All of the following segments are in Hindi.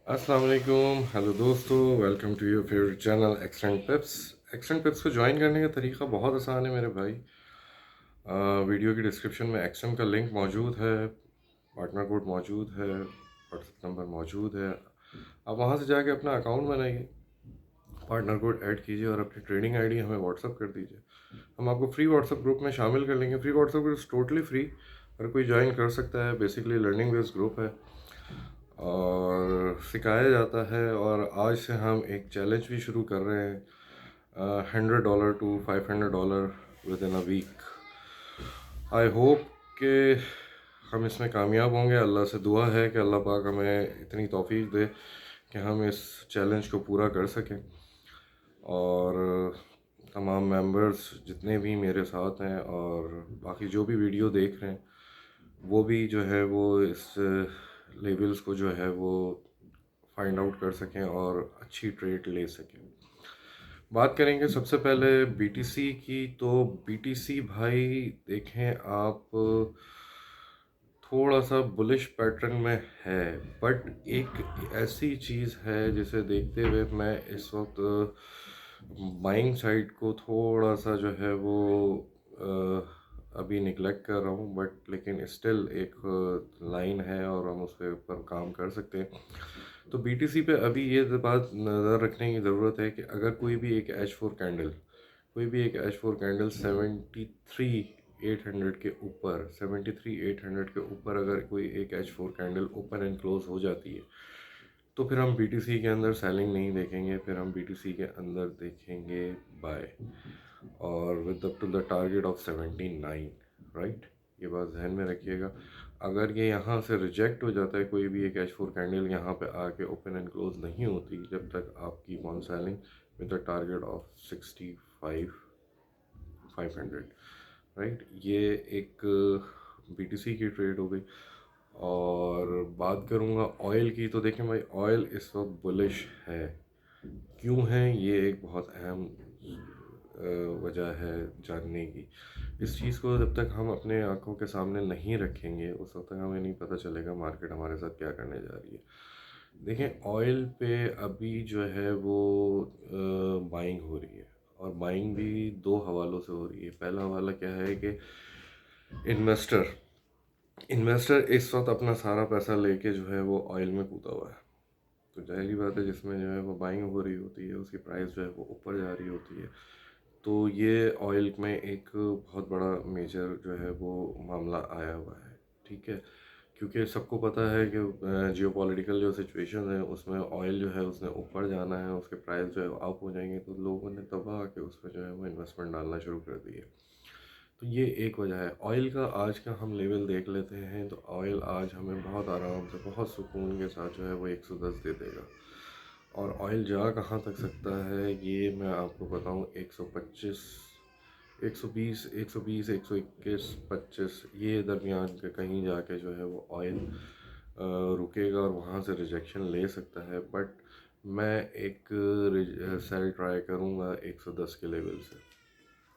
अस्सलाम वालेकुम। हेलो दोस्तों, welcome to your favourite channel extend tips. Extend tips को ज्वाइन करने का तरीका बहुत आसान है मेरे भाई। वीडियो की डिस्क्रिप्शन में एक्सटेंड का लिंक मौजूद है, पार्टनर कोड मौजूद है, व्हाट्सएप नंबर मौजूद है। आप वहां से जाके अपना अकाउंट बनाइए, पार्टनर कोड ऐड कीजिए और अपनी ट्रेडिंग आईडी हमें व्हाट्सअप कर दीजिए। हम आपको फ्री व्हाट्सएप ग्रुप में शामिल कर लेंगे। Free WhatsApp group totally free, हर कोई ज्वाइन कर सकता है। बेसिकली लर्निंग बेस्ड ग्रुप है और सिखाया जाता है। और आज से हम एक चैलेंज भी शुरू कर रहे हैं, $100 to $500 within a week. I hope कि हम इसमें कामयाब होंगे। अल्लाह से दुआ है कि अल्लाह पाक हमें इतनी तौफीक दे कि हम इस चैलेंज को पूरा कर सकें। और तमाम मेंबर्स जितने भी मेरे साथ हैं और बाकी जो भी वीडियो देख रहे हैं, वो भी जो है वो इस लेवल्स को जो है वो फाइंड आउट कर सकें और अच्छी ट्रेड ले सकें। बात करेंगे सबसे पहले बीटीसी की। तो बीटीसी भाई देखें आप, थोड़ा सा बुलिश पैटर्न में है, बट एक ऐसी चीज़ है जिसे देखते हुए मैं इस वक्त बाइंग साइड को थोड़ा सा जो है वो अभी निगलेक्ट कर रहा हूँ। बट लेकिन स्टिल एक लाइन है और हम उस पर काम कर सकते हैं। तो बीटीसी पे अभी ये बात नज़र रखने की ज़रूरत है कि अगर कोई भी एक एच फोर कैंडल 73,800 के ऊपर 73,800 के ऊपर अगर कोई एक H four candle open and close हो जाती है, तो फिर हम बीटीसी के अंदर सेलिंग नहीं देखेंगे, फिर हम बीटीसी के अंदर देखेंगे बाय, और with up to the target of 79, right. ये बात जहन में रखिएगा। अगर ये यहाँ से रिजेक्ट हो जाता है, कोई भी एक एच फोर कैंडल यहाँ पे आके ओपन एंड क्लोज नहीं होती जब तक आप keep on selling with the target of 65,500, right. ये एक बीटीसी की ट्रेड हो गई। और बात करूँगा ऑयल की, तो देखें भाई, ऑयल इस वक्त बुलिश है। क्यों है, ये एक बहुत अहम वजह है जानने की। इस चीज़ को जब तक हम अपने आंखों के सामने नहीं रखेंगे, उस वक्त तक हमें नहीं पता चलेगा मार्केट हमारे साथ क्या करने जा रही है। देखें, ऑयल पे अभी जो है वो बाइंग हो रही है, और बाइंग भी दो हवालों से हो रही है। पहला हवाला क्या है कि इन्वेस्टर इन्वेस्टर इस वक्त अपना सारा पैसा लेके जो है वो ऑयल में कूदा हुआ है। तो जाहिर बात है, जिसमें जो है वो बाइंग हो रही होती है, उसकी प्राइस जो है वो ऊपर जा रही होती है। तो ये ऑयल में एक बहुत बड़ा मेजर जो है वो मामला आया हुआ है, ठीक है। क्योंकि सबको पता है कि जियो पॉलिटिकल जो सिचुएशन है उसमें ऑयल जो है उसने ऊपर जाना है, उसके प्राइस जो है अप हो जाएंगे, तो लोगों ने तबाह आके उसमें जो है वो इन्वेस्टमेंट डालना शुरू कर दी है। तो ये एक वजह है। ऑयल का आज का हम लेवल देख लेते हैं, तो ऑयल आज हमें बहुत आराम से, बहुत सुकून के साथ जो है वो 110 दे देगा। और ऑयल जा कहाँ तक सकता है ये मैं आपको बताऊँ, 125, 120, 120, 121, 25, ये दरमियान के कहीं जाके जो है वो ऑयल रुकेगा और वहाँ से रिजेक्शन ले सकता है। बट मैं एक सेल ट्राई करूँगा 110 के लेवल से।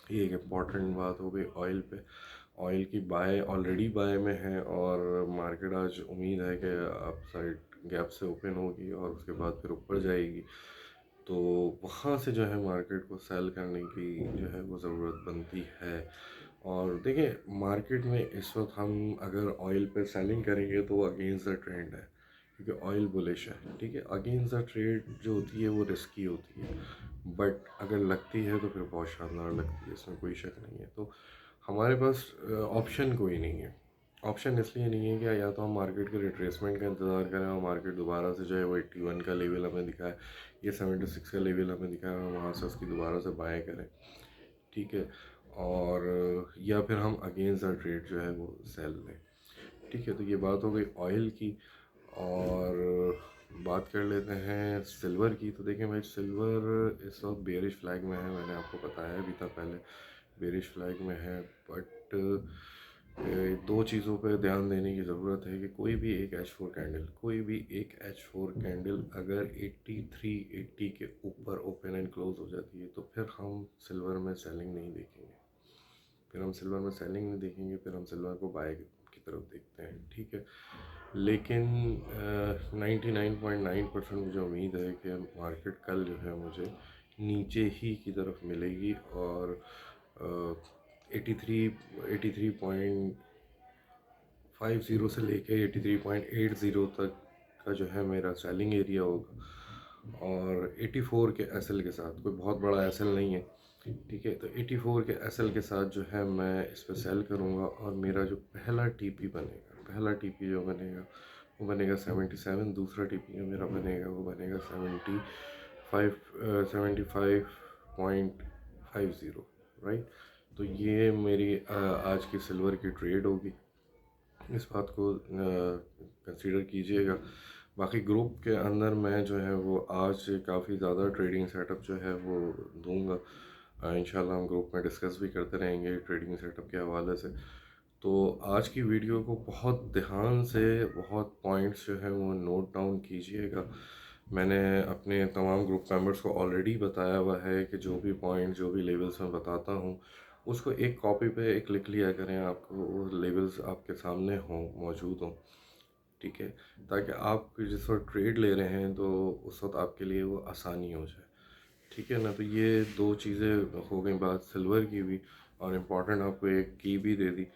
ये एक इम्पॉर्टेंट बात हो गई ऑयल पे। ऑयल की बाय ऑलरेडी बाय में है, और मार्केट आज उम्मीद है कि अप साइड गैप से ओपन होगी और उसके बाद फिर ऊपर जाएगी। तो वहाँ से जो है मार्केट को सेल करने की जो है वो ज़रूरत बनती है। और देखिए, मार्केट में इस वक्त हम अगर ऑयल पे सेलिंग करेंगे तो वो अगेंस्ट द ट्रेंड है, क्योंकि ऑयल बुलिश है, ठीक है। अगेंस्ट द ट्रेड जो होती है वो रिस्की होती है, बट अगर लगती है तो फिर बहुत शानदार लगती है, इसमें कोई शक नहीं है। तो हमारे पास ऑप्शन कोई नहीं है। ऑप्शन इसलिए नहीं है कि या तो हम मार्केट के रिट्रेसमेंट का इंतज़ार करें और मार्केट दोबारा से जो है वो 81 का लेवल हमें दिखाए, ये 76 का लेवल हमें दिखाए, और वहाँ से उसकी दोबारा से बाय करें, ठीक है। और या फिर हम अगेंस्ट द ट्रेड जो है वो सेल लें, ठीक है। तो ये बात हो गई ऑयल की। और बात कर लेते हैं सिल्वर की। तो देखें भाई, सिल्वर इस वक्त बेरिश फ्लैग में है, मैंने आपको बताया भी था पहले, बेरिश फ्लैग में है। बट दो चीज़ों पर ध्यान देने की ज़रूरत है कि कोई भी एक एच फोर कैंडल अगर 83, 80 के ऊपर ओपन एंड क्लोज हो जाती है, तो फिर हम सिल्वर में सेलिंग नहीं देखेंगे। फिर हम सिल्वर को बाय की तरफ देखते हैं, ठीक है। लेकिन 99.9% मुझे उम्मीद है कि मार्केट कल जो है मुझे नीचे ही की तरफ मिलेगी और 83.50 से लेके 83.80 तक का जो है मेरा सेलिंग एरिया होगा और 84 के एसएल के साथ, कोई बहुत बड़ा एसएल नहीं है, ठीक है। तो 84 के एसएल के साथ जो है मैं इस पर सेल करूँगा और मेरा जो पहला टीपी बनेगा, पहला टीपी जो बनेगा वो बनेगा 77, दूसरा टीपी जो मेरा बनेगा वो बनेगा 75.50, राइट। तो ये मेरी आज की सिल्वर की ट्रेड होगी, इस बात को कंसीडर कीजिएगा। बाकी ग्रुप के अंदर मैं जो है वो आज काफ़ी ज़्यादा ट्रेडिंग सेटअप जो है वो दूंगा, इंशाल्लाह हम ग्रुप में डिस्कस भी करते रहेंगे ट्रेडिंग सेटअप के हवाले से। तो आज की वीडियो को बहुत ध्यान से, बहुत पॉइंट्स जो है वो नोट डाउन कीजिएगा। मैंने अपने तमाम ग्रुप मेंबर्स को ऑलरेडी बताया हुआ है कि जो भी पॉइंट, जो भी लेवल्स मैं बताता हूँ उसको एक कॉपी पे एक लिख लिया करें, आपको वो लेवल्स आपके सामने हों, मौजूद हों, ठीक है, ताकि आप जिस वक्त ट्रेड ले रहे हैं तो उस वक्त आपके लिए वो आसानी हो जाए, ठीक है ना। तो ये दो चीज़ें हो गई बात सिल्वर की भी, और इम्पॉर्टेंट आपको एक की भी दे दी।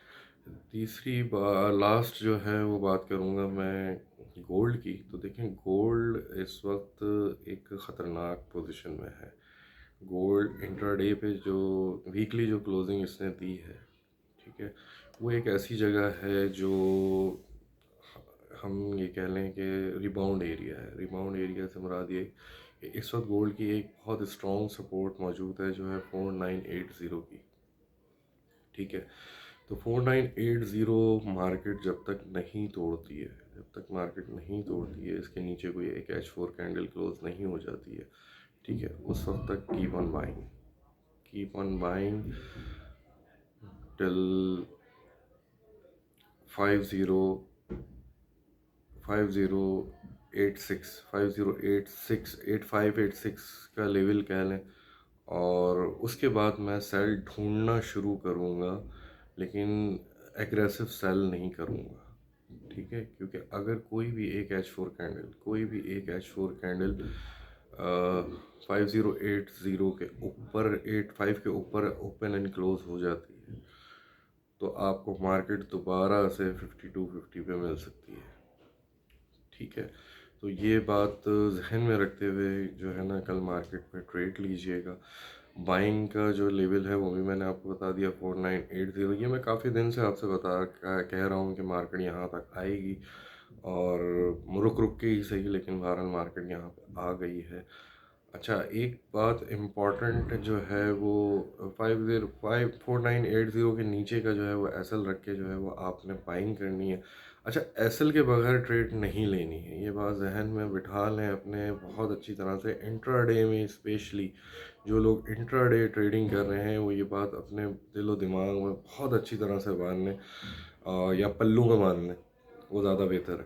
तीसरी बात लास्ट जो है वो बात करूँगा मैं गोल्ड की। तो देखें, गोल्ड इस वक्त एक ख़तरनाक पोजीशन में है। गोल्ड इंट्राडे पे जो वीकली जो क्लोजिंग इसने दी है, ठीक है, वो एक ऐसी जगह है जो हम ये कह लें कि रिबाउंड एरिया है। रिबाउंड एरिया से मुराद ये कि इस वक्त गोल्ड की एक बहुत स्ट्रॉन्ग सपोर्ट मौजूद है जो है 4980 की, ठीक है। तो 4980 मार्केट जब तक नहीं तोड़ती है, जब तक मार्केट नहीं तोड़ती है, इसके नीचे कोई एक H4 कैंडल क्लोज नहीं हो जाती है, ठीक है, उस वक्त तक कीप ऑन बाइंग टिल 8586 का लेवल कह लें, और उसके बाद मैं सेल ढूंढना शुरू करूँगा, लेकिन एग्रेसिव सेल नहीं करूँगा, ठीक है। क्योंकि अगर कोई भी एक H4 कैंडल 5080 के ऊपर, 85 के ऊपर ओपन एंड क्लोज हो जाती है तो आपको मार्केट दोबारा से 5250 पे मिल सकती है, ठीक है। तो ये बात जहन में रखते हुए जो है ना कल मार्केट में ट्रेड लीजिएगा। बाइंग का जो लेवल है वो भी मैंने आपको बता दिया 4980। ये मैं काफ़ी दिन से आपसे कह रहा हूँ कि मार्केट यहाँ तक आएगी, और रुक रुक के ही सही, लेकिन बहरहाल मार्केट यहाँ पे आ गई है। अच्छा, एक बात इम्पॉर्टेंट जो है वो 4980 के नीचे का जो है वो एसएल रख के जो है वो आपने बाइंग करनी है। अच्छा, एसएल के बगैर ट्रेड नहीं लेनी है, ये बात जहन में बिठा लें अपने बहुत अच्छी तरह से। इंट्राडे में स्पेशली जो लोग इंट्राडे ट्रेडिंग कर रहे हैं वो ये बात अपने दिलो दिमाग में बहुत अच्छी तरह से बांध लें, या पल्लू में बांध लें, वो ज़्यादा बेहतर है,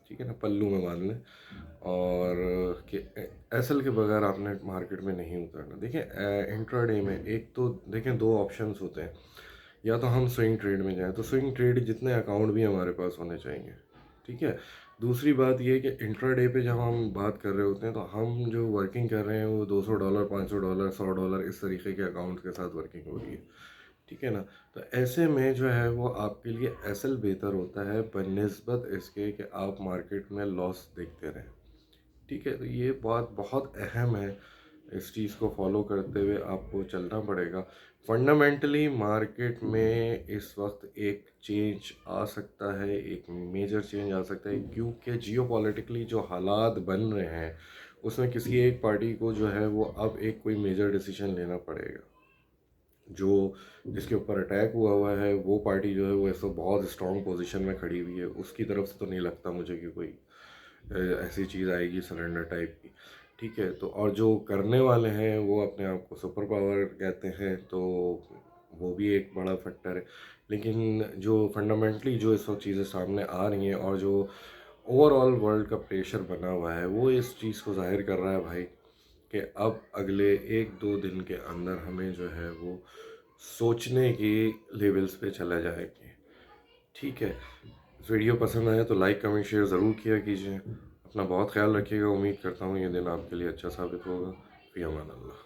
ठीक है ना, पल्लू में बांध लें। और कि एसएल के बगैर आपने मार्केट में नहीं उतरना। देखिए, इंट्राडे में एक तो देखें दो ऑप्शंस होते हैं, या तो हम स्विंग ट्रेड में जाएं, तो स्विंग ट्रेड जितने अकाउंट भी हमारे पास होने चाहिए, ठीक है। दूसरी बात ये है कि इंट्राडे पे जब हम बात कर रहे होते हैं तो हम जो वर्किंग कर रहे हैं वो $200, $500, $100 इस तरीके के अकाउंट के साथ वर्किंग हो रही है, ठीक है ना। तो ऐसे में जो है वो आपके लिए एसएल बेहतर होता है बनिस्बत इसके कि आप मार्केट में लॉस देखते रहें, ठीक है। तो ये बात बहुत अहम है, इस चीज़ को फॉलो करते हुए आपको चलना पड़ेगा। फंडामेंटली मार्केट में इस वक्त एक चेंज आ सकता है, एक मेजर चेंज आ सकता है, क्योंकि जियोपॉलिटिकली जो हालात बन रहे हैं उसमें किसी एक पार्टी को जो है वो अब एक कोई मेजर डिसीजन लेना पड़ेगा। जो जिसके ऊपर अटैक हुआ है वो पार्टी जो है वो इस वक्त बहुत स्ट्रॉन्ग पोजीशन में खड़ी हुई है, उसकी तरफ से तो नहीं लगता मुझे कि कोई ऐसी चीज़ आएगी सरेंडर टाइप की, ठीक है। तो और जो करने वाले हैं वो अपने आप को सुपर पावर कहते हैं, तो वो भी एक बड़ा फैक्टर है। लेकिन जो फंडामेंटली जो इस वक्त चीज़ें सामने आ रही हैं और जो ओवरऑल वर्ल्ड का प्रेशर बना हुआ है वो इस चीज़ को जाहिर कर रहा है भाई कि अब अगले एक दो दिन के अंदर हमें जो है वो सोचने की लेवल्स पे चला जाएंगे, ठीक है। वीडियो पसंद आया तो लाइक कमेंट शेयर ज़रूर किया कीजिए। अपना बहुत ख्याल रखिएगा। उम्मीद करता हूँ ये दिन आपके लिए अच्छा साबित होगा। फ़ी अमान अल्लाह।